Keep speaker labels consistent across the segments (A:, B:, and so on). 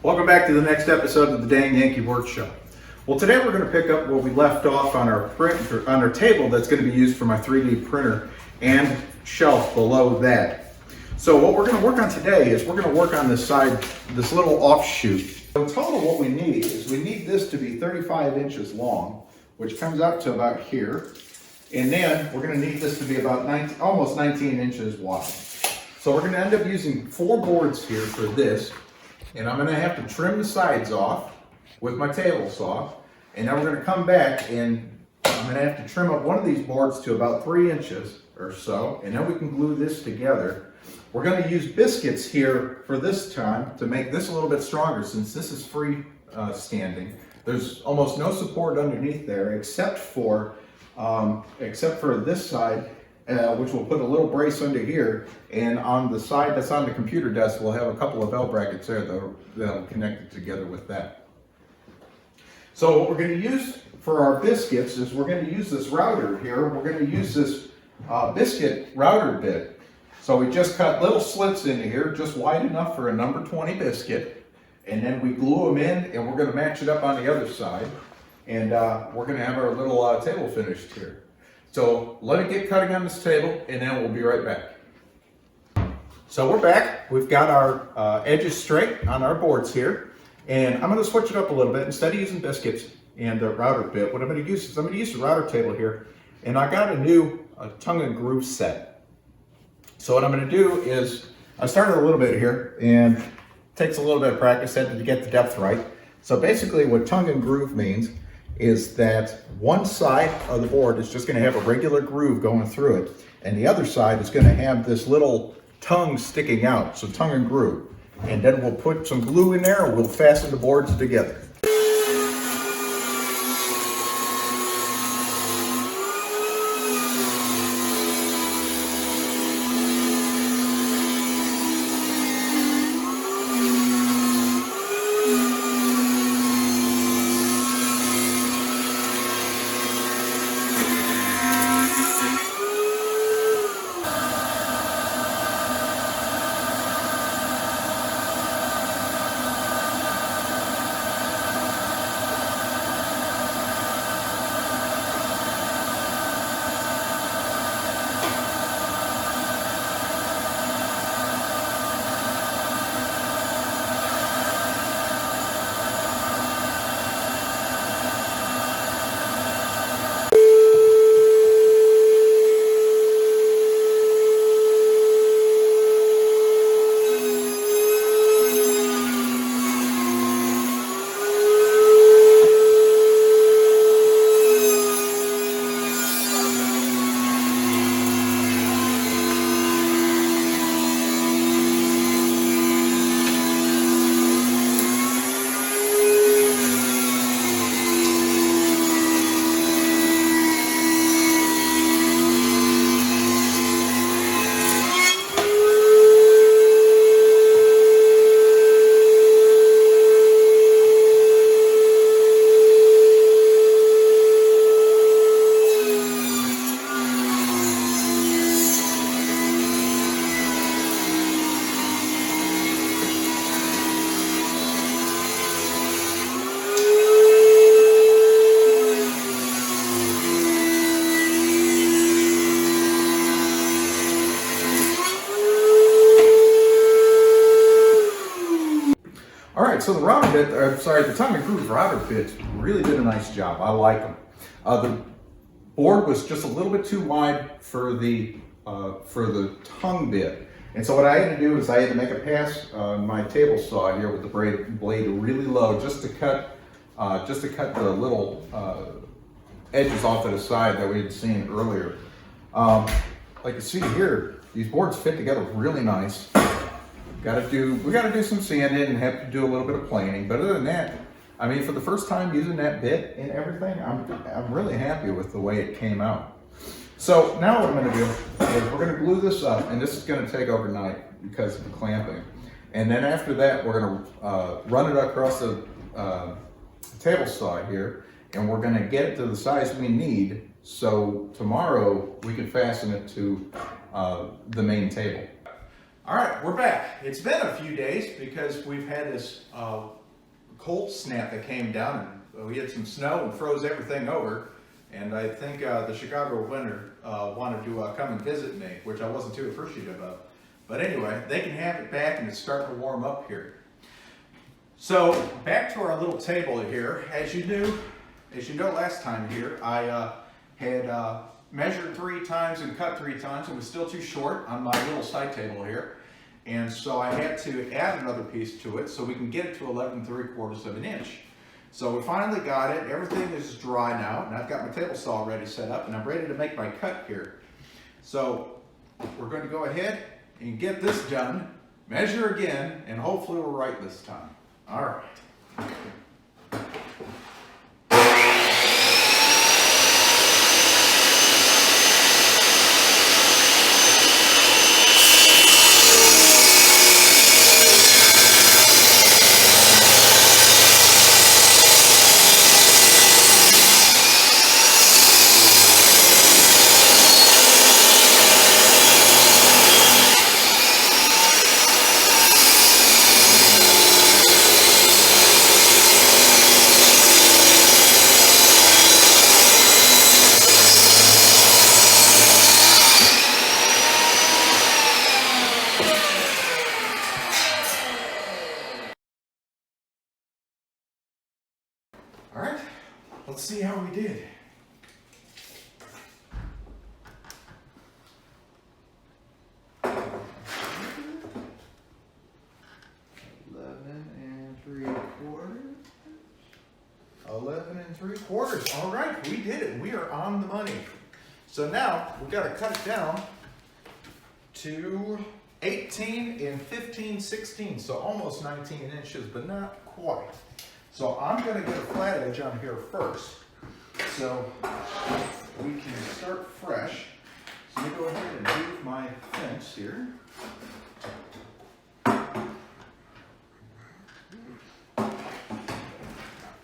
A: Welcome back to the next episode of the Dang Yankee Workshop. Well, today we're going to pick up where we left off on our table that's going to be used for my 3D printer and shelf below that. So what we're going to work on today is we're going to work on this side, this little offshoot. So in total what we need is we need this to be 35 inches long, which comes up to about here. And then we're going to need this to be about almost 19 inches wide. So we're going to end up using 4 boards here for this. And I'm going to have to trim the sides off with my table saw. And then we're going to come back and I'm going to have to trim up one of these boards to about 3 inches or so. And then we can glue this together. We're going to use biscuits here for this time to make this a little bit stronger since this is free standing. There's almost no support underneath there except for this side. Which we'll put a little brace under here, and on the side that's on the computer desk we'll have a couple of L brackets there that'll connect it together with that. So what we're going to use for our biscuits is we're going to use this router here. We're going to use this biscuit router bit. So we just cut little slits into here, just wide enough for a number 20 biscuit, and then we glue them in, and we're going to match it up on the other side, and we're going to have our little table finished here. So let it get cutting on this table and then we'll be right back. So we're back. We've got our edges straight on our boards here. And I'm going to switch it up a little bit. Instead of using biscuits and the router bit, what I'm going to use is I'm going to use the router table here. And I got a new tongue and groove set. So what I'm going to do is, I started a little bit here and it takes a little bit of practice to get the depth right. So basically what tongue and groove means is that one side of the board is just going to have a regular groove going through it, and the other side is going to have this little tongue sticking out, so tongue and groove. And then we'll put some glue in there and we'll fasten the boards together. Alright, so the the tongue and groove router bits really did a nice job. I like them. The board was just a little bit too wide for the tongue bit. And so what I had to do is I had to make a pass on my table saw here with the blade really low just to cut the little edges off to the side that we had seen earlier. Like you see here, these boards fit together really nice. We got to do some sanding and have to do a little bit of planing, but other than that, I mean, for the first time using that bit and everything, I'm really happy with the way it came out. So now what I'm going to do is we're going to glue this up, and this is going to take overnight because of the clamping. And then after that, we're going to run it across the table saw here, and we're going to get it to the size we need, so tomorrow we can fasten it to the main table. All right, we're back. It's been a few days because we've had this cold snap that came down, and we had some snow and froze everything over. And I think the Chicago winter wanted to come and visit me, which I wasn't too appreciative of. But anyway, they can have it back, and it's starting to warm up here. So back to our little table here. As you know, last time here, I had measured 3 times and cut 3 times. It was still too short on my little side table here. And so I had to add another piece to it so we can get it to 11 3/4 of an inch. So we finally got it. Everything is dry now, and I've got my table saw already set up, and I'm ready to make my cut here. So we're going to go ahead and get this done, measure again, and hopefully we're right this time. All right. All right, let's see how we did. Eleven and three quarters. All right, we did it. We are on the money. So now we've got to cut it down to 18 and 15 16, so almost 19 inches, but not quite. So I'm going to get a flat edge on here first, so we can start fresh. So let me go ahead and move my fence here. Knock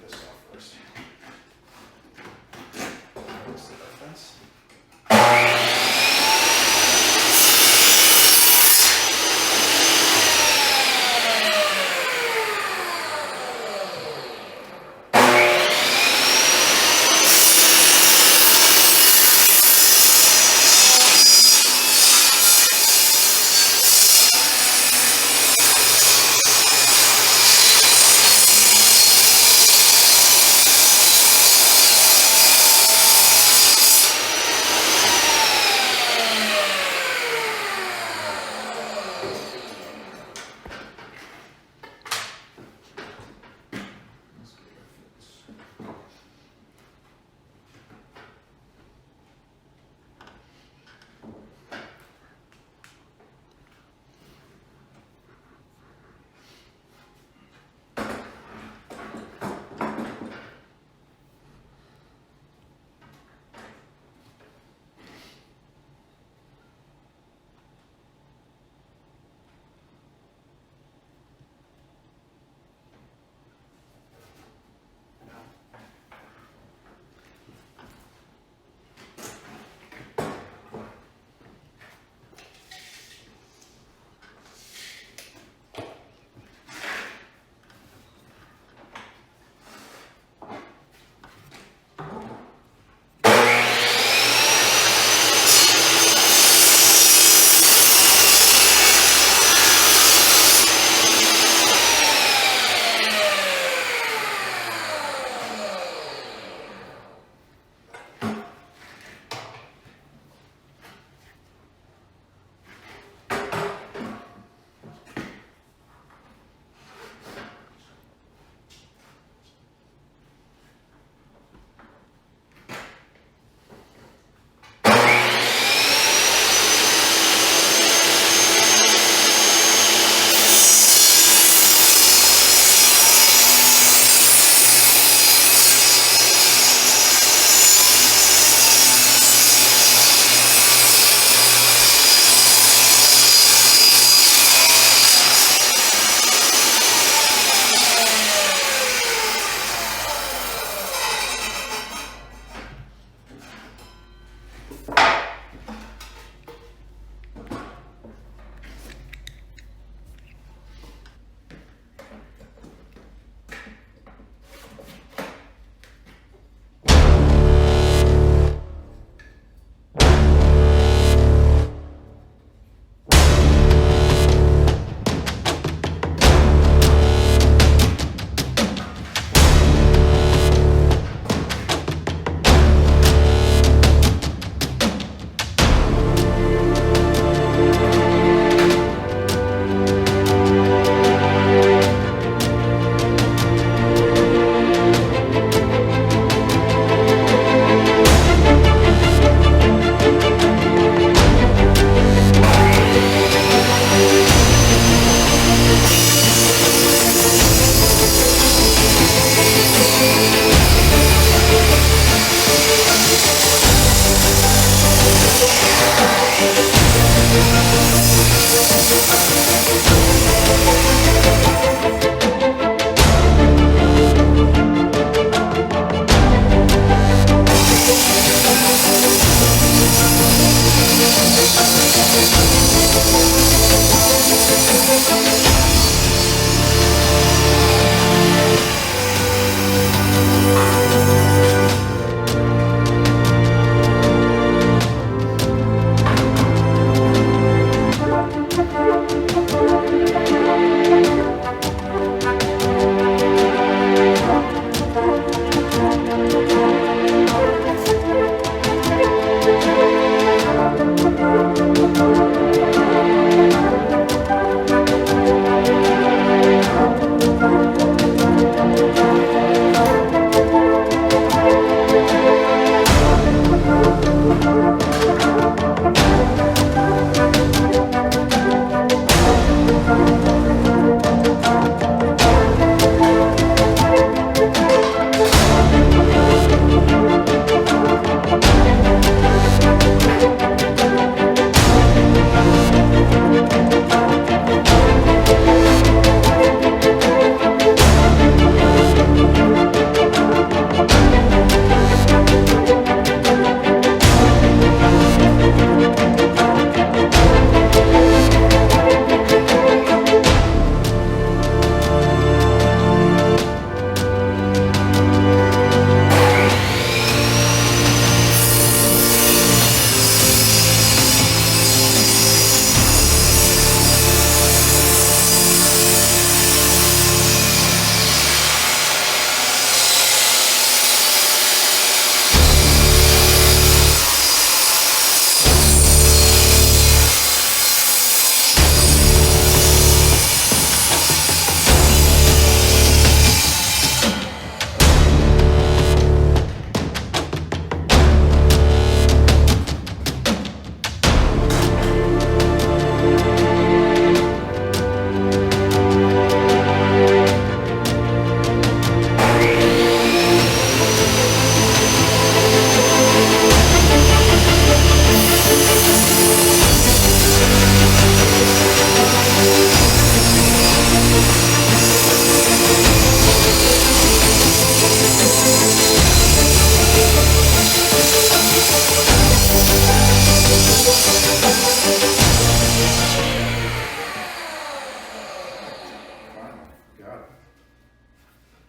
A: this off first. Let's see our fence.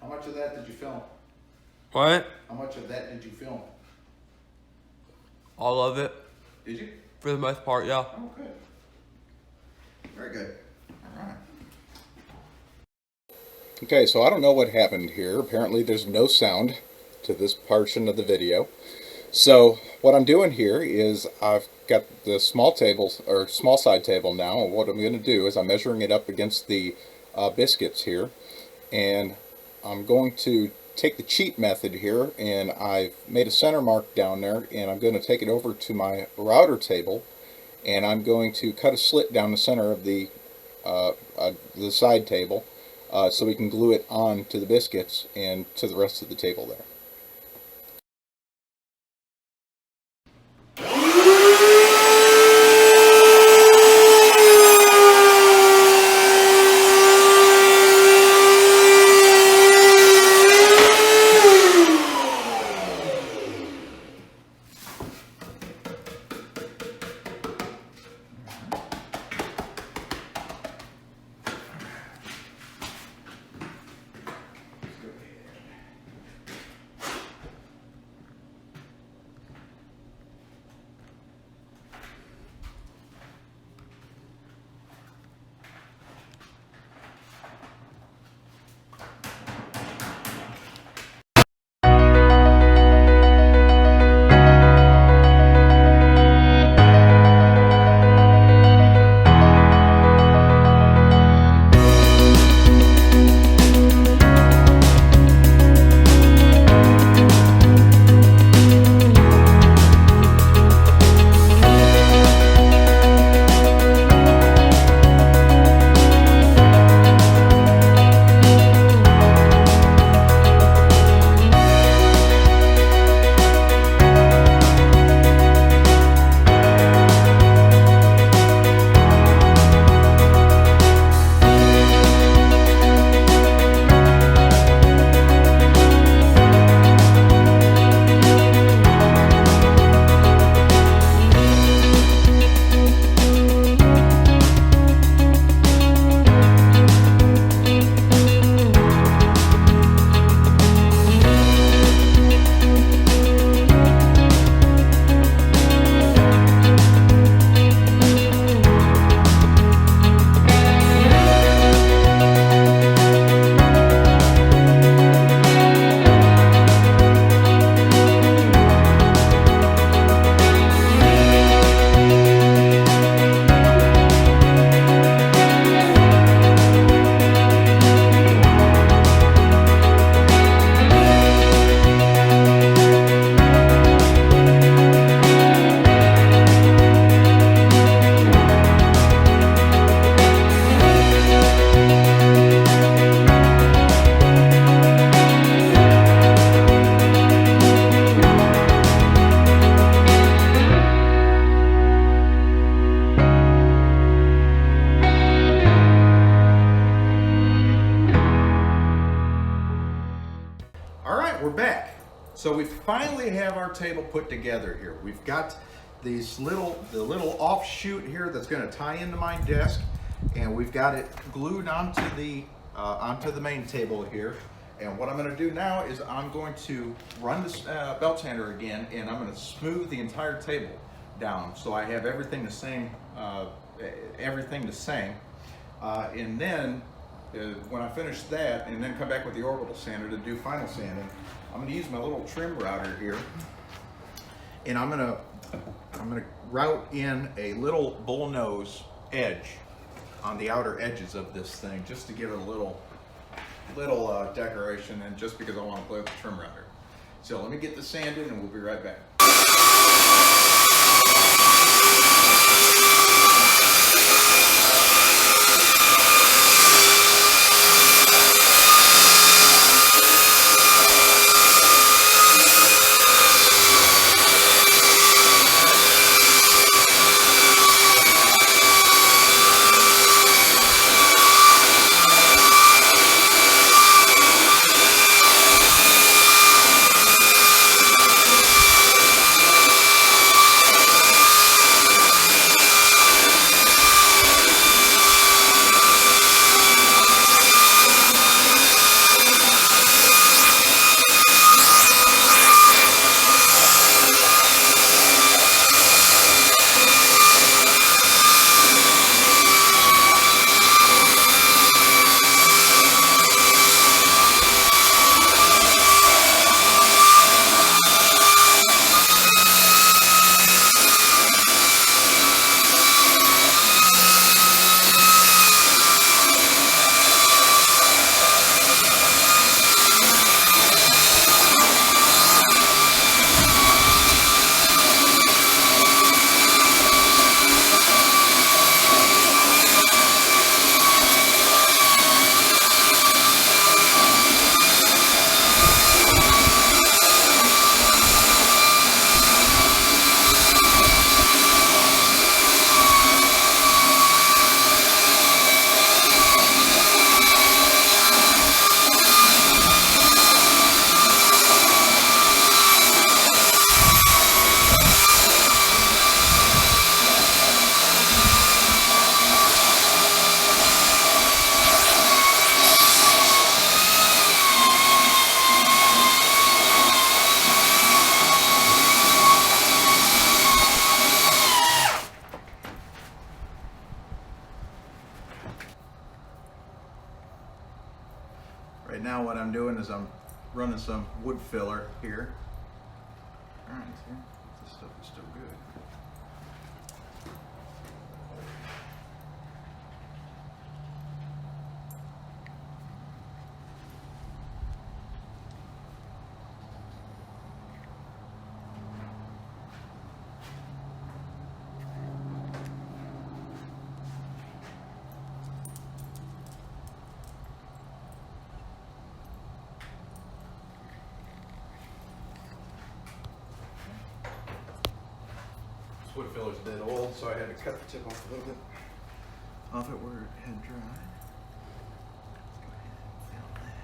A: How much of that did you film?
B: What?
A: How much of that did you film?
B: All of it.
A: Did you?
B: For the most part, yeah.
A: Oh, good. Very good. All right. Okay, so I don't know what happened here. Apparently there's no sound to this portion of the video. So what I'm doing here is I've got the small table, or small side table now, and what I'm going to do is I'm measuring it up against the biscuits here, and I'm going to take the cheat method here, and I've made a center mark down there, and I'm going to take it over to my router table, and I'm going to cut a slit down the center of the side table so we can glue it on to the biscuits and to the rest of the table there. we're back. So we finally have our table put together here. We've got the little offshoot here that's going to tie into my desk, and we've got it glued onto the main table here. And what I'm going to do now is I'm going to run this belt sander again, and I'm going to smooth the entire table down so I have everything the same. And then when I finish that, and then come back with the orbital sander to do final sanding, I'm going to use my little trim router here, and I'm going to route in a little bull nose edge on the outer edges of this thing, just to give it a little decoration, and just because I want to play with the trim router. So let me get this sanded, and we'll be right back. Right now what I'm doing is I'm running some wood filler here. All right, see, this stuff is still good. Wood filler's a bit old, so I had to cut the tip off a little bit off it where it had dried. Let's go ahead and fill that.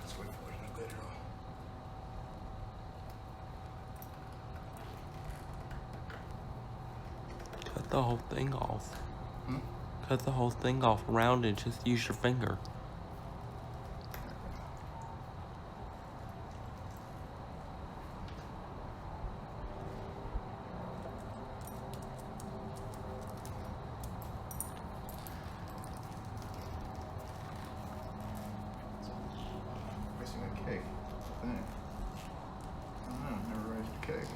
A: This wood filler's no good at all.
B: Cut the whole thing off. Cut the whole thing off around and just use your finger.
A: Missing a cake, I think. I don't know, never raised a cake.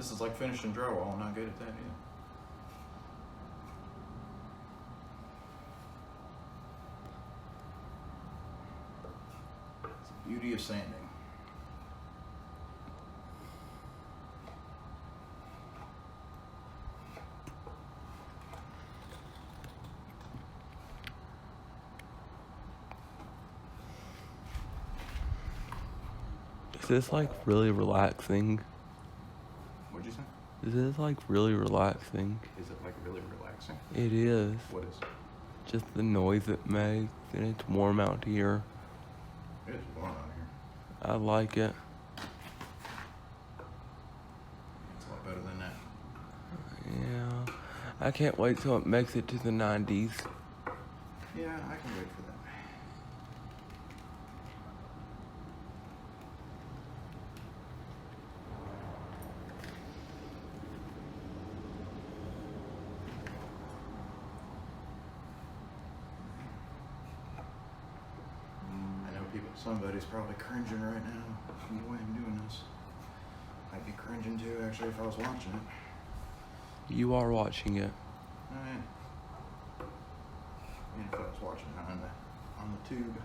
A: This is like finishing drywall. I'm not good at that yet. It's the beauty of sanding.
B: Is this like really relaxing?
A: What'd you say?
B: Is this like really relaxing?
A: Is it like really relaxing?
B: It is.
A: What is it?
B: Just the noise it makes, and it's warm out here.
A: It is warm out here.
B: I like it.
A: It's a lot better than that.
B: Yeah. I can't wait till it makes it to the 90s.
A: Yeah, I can wait for that. I know somebody's probably cringing right now from the way I'm doing this. I'd be cringing too, actually, if I was watching it.
B: You are watching it.
A: Oh, yeah. And if I was watching it on the tube.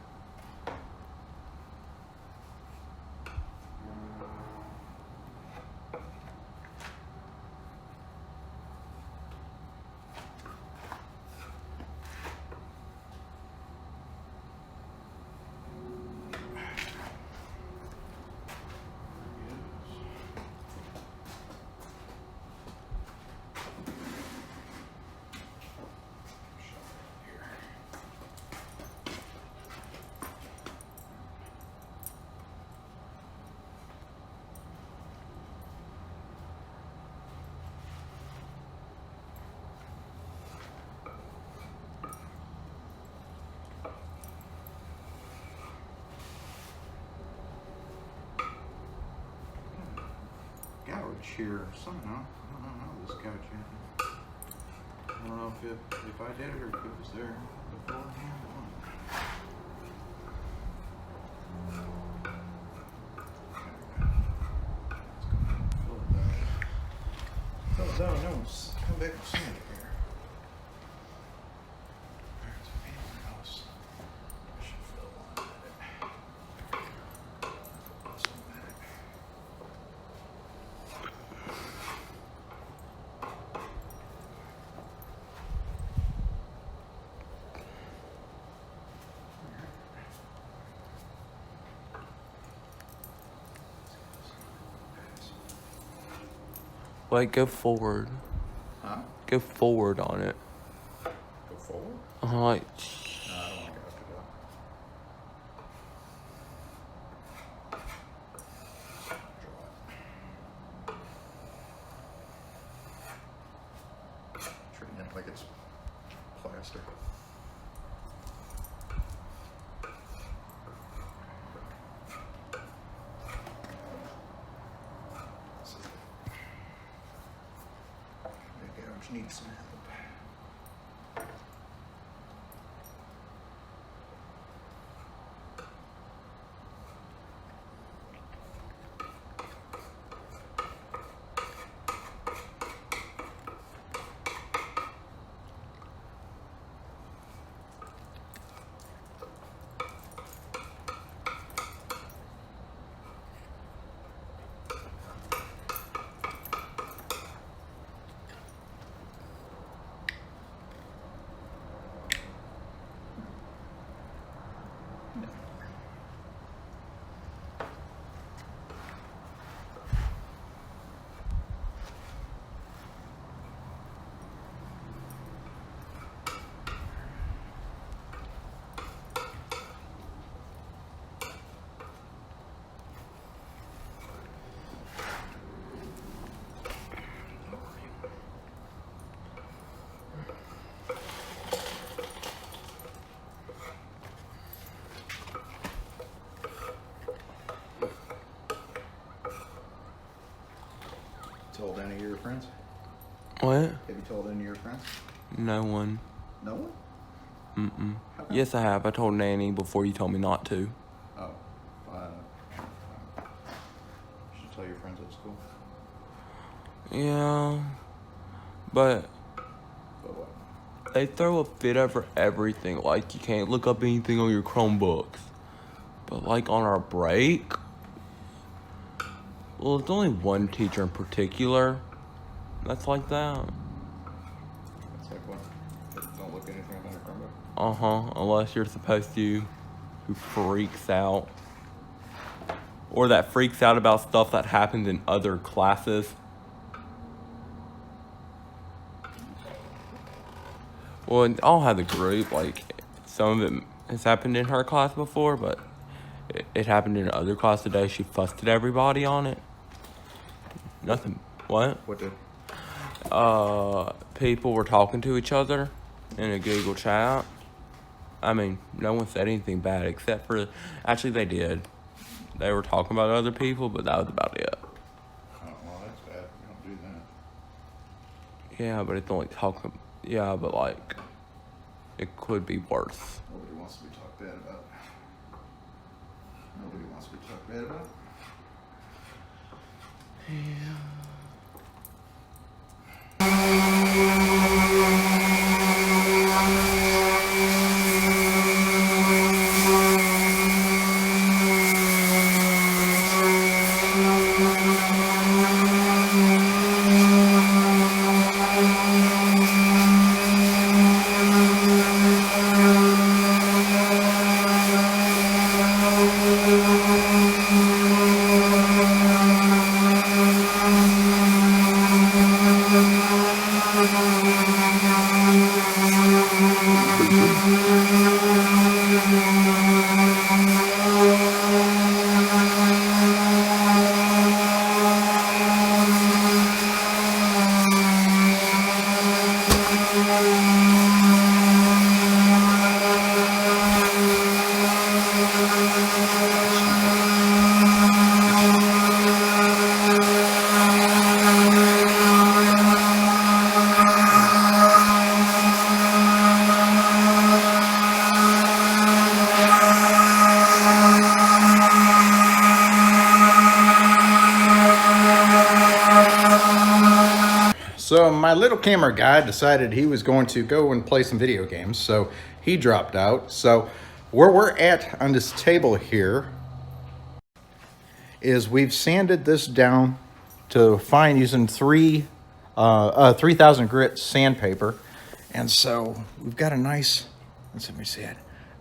A: Gouge here somehow. I don't know how this gouge happened. I don't know if I did it or if it was there beforehand. Fill it down. No, come back and sand it here. There's anything else. I should fill one at it. This one back.
B: Like, go forward.
A: Huh?
B: Go forward on it.
A: Go forward?
B: Like,
A: No, I don't want to have to go. Treating it like it's plaster. The gouge needs some help. Told any of your friends?
B: what?
A: Have you told any of your friends?
B: No one.
A: No one?
B: Mm-mm.
A: How come?
B: Yes, I have. I told Nanny before you told me not to.
A: Oh. You should tell your friends at school.
B: Yeah, but
A: But what?
B: they throw a fit over everything. Like, you can't look up anything on your Chromebooks. But, like, on our break, well, it's only one teacher in particular that's like that.
A: It's like what? Don't look anything up on your Chromebook?
B: Unless you're supposed to, who freaks out. Or that freaks out about stuff that happens in other classes. Well, I'll have the group, like, some of it has happened in her class before, but it happened in other class today. She fussed at everybody on it. Nothing. What?
A: What did?
B: People were talking to each other in a Google chat. I mean, no one said anything bad except for, actually they did. They were talking about other people, but that was about it.
A: Oh, well, that's bad. We don't do that.
B: Yeah, but it's only talking, yeah, but like, it could be worse.
A: Nobody wants to be talked bad about. Nobody wants to be talked bad about.
B: Yeah.
A: So my little camera guy decided he was going to go and play some video games, so he dropped out. So where we're at on this table here is we've sanded this down to fine using 3000 grit sandpaper. And so we've got a nice, let me see it,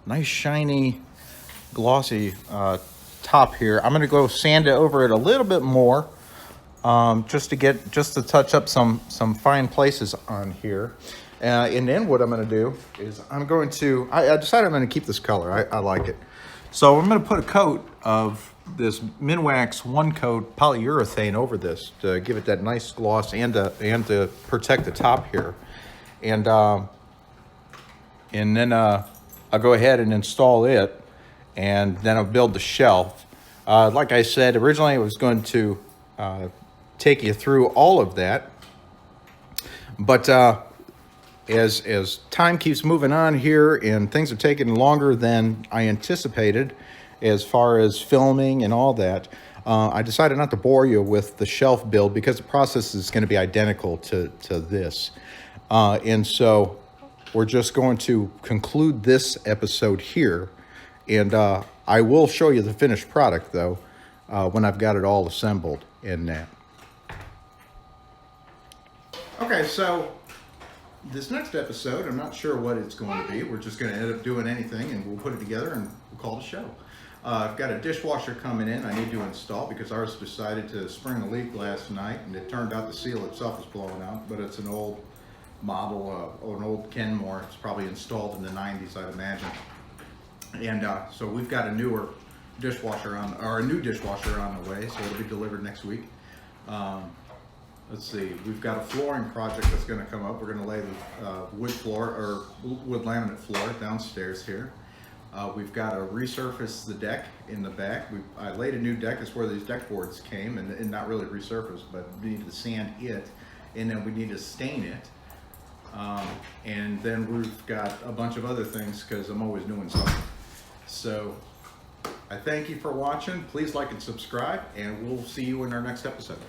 A: nice shiny glossy top here. I'm gonna go sand it over it a little bit more. Just to touch up some fine places on here. And then what I'm going to do is I decided I'm going to keep this color. I like it. So I'm going to put a coat of this Minwax one coat polyurethane over this to give it that nice gloss and to protect the top here. And then I'll go ahead and install it, and then I'll build the shelf. Like I said, originally I was going to take you through all of that, but as time keeps moving on here and things are taking longer than I anticipated as far as filming and all that, I decided not to bore you with the shelf build because the process is going to be identical to this, and so we're just going to conclude this episode here, and I will show you the finished product though when I've got it all assembled in that. Okay, so this next episode, I'm not sure what it's going to be. We're just going to end up doing anything, and we'll put it together and we'll call it a show. I've got a dishwasher coming in I need to install because ours decided to spring a leak last night, and it turned out the seal itself is blowing out, but it's an old model, an old Kenmore. It's probably installed in the 90s, I'd imagine. And so we've got a new dishwasher on the way, so it'll be delivered next week. Let's see, we've got a flooring project that's going to come up. We're going to lay the wood laminate floor downstairs here. We've got to resurface the deck in the back. I laid a new deck. That's where these deck boards came, and not really resurfaced, but we need to sand it, and then we need to stain it. And then we've got a bunch of other things because I'm always doing something. So I thank you for watching. Please like and subscribe, and we'll see you in our next episode.